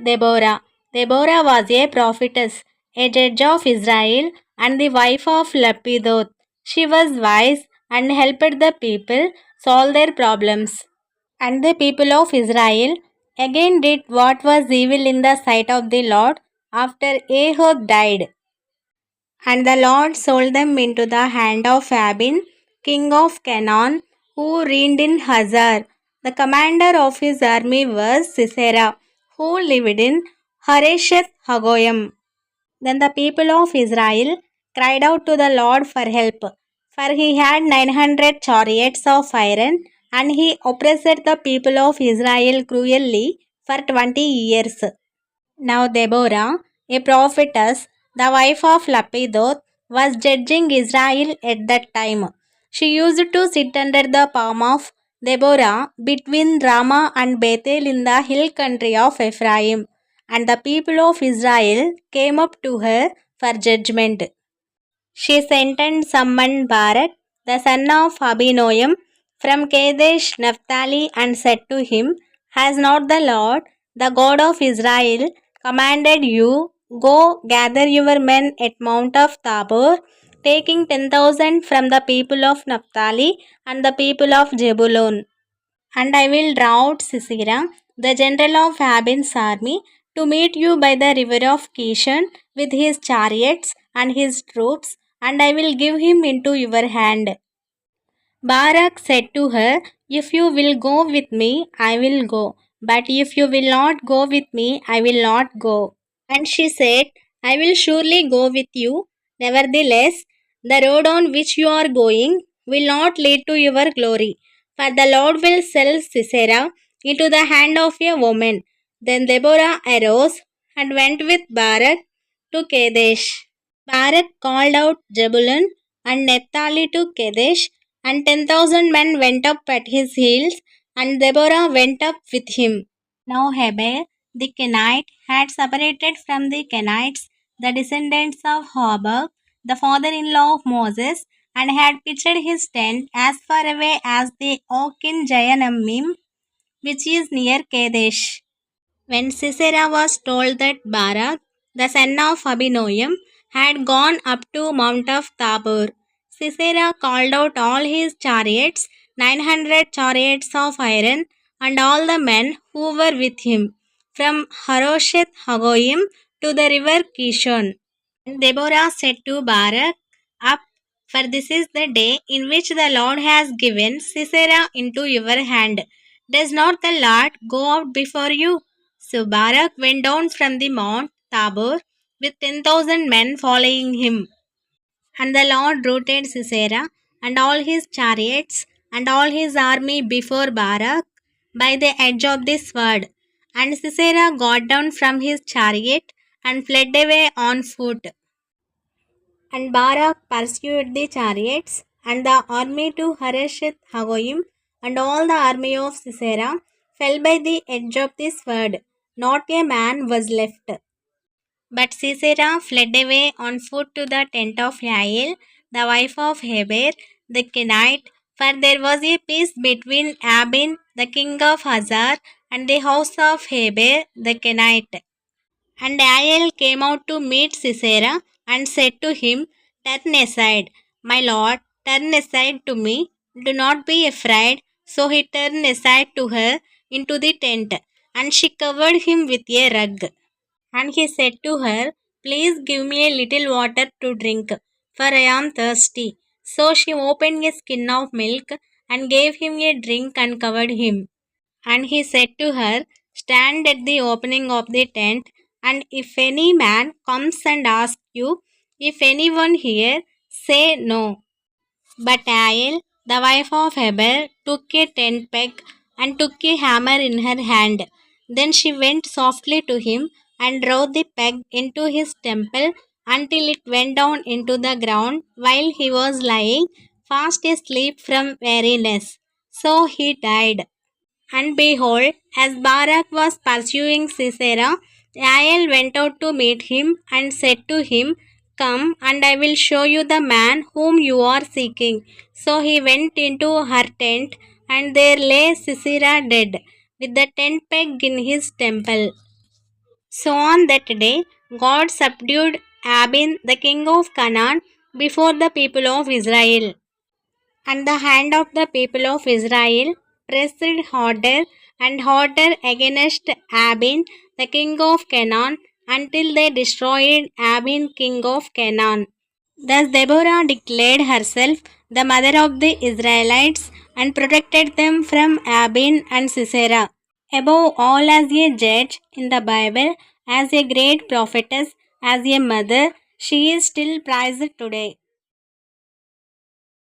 Deborah. Deborah was a prophetess, a judge of Israel, and the wife of Lapidoth. She was wise and helped the people solve their problems. And the people of Israel again did what was evil in the sight of the Lord after Ehud died. And the Lord sold them into the hand of Abin, king of Canaan, who reigned in Hazar. The commander of his army was Sisera, who lived in Haresheth Hagoyim. Then the people of Israel cried out to the Lord for help, for he had 900 chariots of iron, and he oppressed the people of Israel cruelly for 20 years. Now Deborah, a prophetess, the wife of Lapidoth, was judging Israel at that time. She used to sit under the palm of Deborah between Ramah and Bethel in the hill country of Ephraim, and the people of Israel came up to her for judgment. She sent and summoned Barak, the son of Abinoam, from Kadesh Naphtali, and said to him, Has not the Lord, the God of Israel, commanded you, Go gather your men at Mount of Tabor, taking 10,000 from the people of Naphtali and the people of Jebulun. And I will draw out Sisera, the general of Abin's army, to meet you by the river of Kishon with his chariots and his troops, and I will give him into your hand. Barak said to her, If you will go with me, I will go, but if you will not go with me, I will not go. And she said, I will surely go with you. Nevertheless, the road on which you are going will not lead to your glory, for the Lord will sell Sisera into the hand of a woman. Then Deborah arose and went with Barak to Kadesh. Barak called out Jebulun and Naphtali to Kadesh, and 10,000 men went up at his heels, and Deborah went up with him. Now Heber, the Kenite, had separated from the Kenites, the descendants of Hobab, the father-in-law of Moses, and had pitched his tent as far away as the oak in Jayanamim, which is near Kadesh. When Sisera was told that Barak, the son of Abinoam, had gone up to Mount of Tabor, Sisera called out all his chariots, 900 chariots of iron, and all the men who were with him, from Harosheth Hagoyim to the river Kishon. And Deborah said to Barak, Up, for this is the day in which the Lord has given Sisera into your hand. Does not the Lord go out before you? So Barak went down from the Mount Tabor with 10,000 men following him. And the Lord routed Sisera and all his chariots and all his army before Barak by the edge of the sword. And Sisera got down from his chariot and fled away on foot. And Barak pursued the chariots and the army to Haresheth Hagoyim, and all the army of Sisera fell by the edge of the sword. Not a man was left. But Sisera fled away on foot to the tent of Jael, the wife of Heber the Kenite, for there was a peace between Abin, the king of Hazar, and the house of Heber the Kenite. And Jael came out to meet Sisera and said to him, Turn aside, my lord, turn aside to me, do not be afraid. So he turned aside to her into the tent, and she covered him with a rug. And he said to her, Please give me a little water to drink, for I am thirsty. So she opened a skin of milk and gave him a drink and covered him. And he said to her, Stand at the opening of the tent, and if any man comes and asks you, If anyone here, say no. But Jael, the wife of Heber, took a tent peg and took a hammer in her hand. Then she went softly to him and drove the peg into his temple until it went down into the ground while he was lying fast asleep from weariness. So he died. And behold, as Barak was pursuing Sisera, Jael went out to meet him and said to him, Come, and I will show you the man whom you are seeking. So he went into her tent, and there lay Sisera dead, with the tent peg in his temple. So on that day, God subdued Abin, the king of Canaan, before the people of Israel. And the hand of the people of Israel pressed harder and harder against Abin, the king of Canaan, until they destroyed Abin, king of Canaan. Thus Deborah declared herself the mother of the Israelites and protected them from Abin and Sisera. Above all, as a judge in the Bible, as a great prophetess, as a mother, she is still prized today.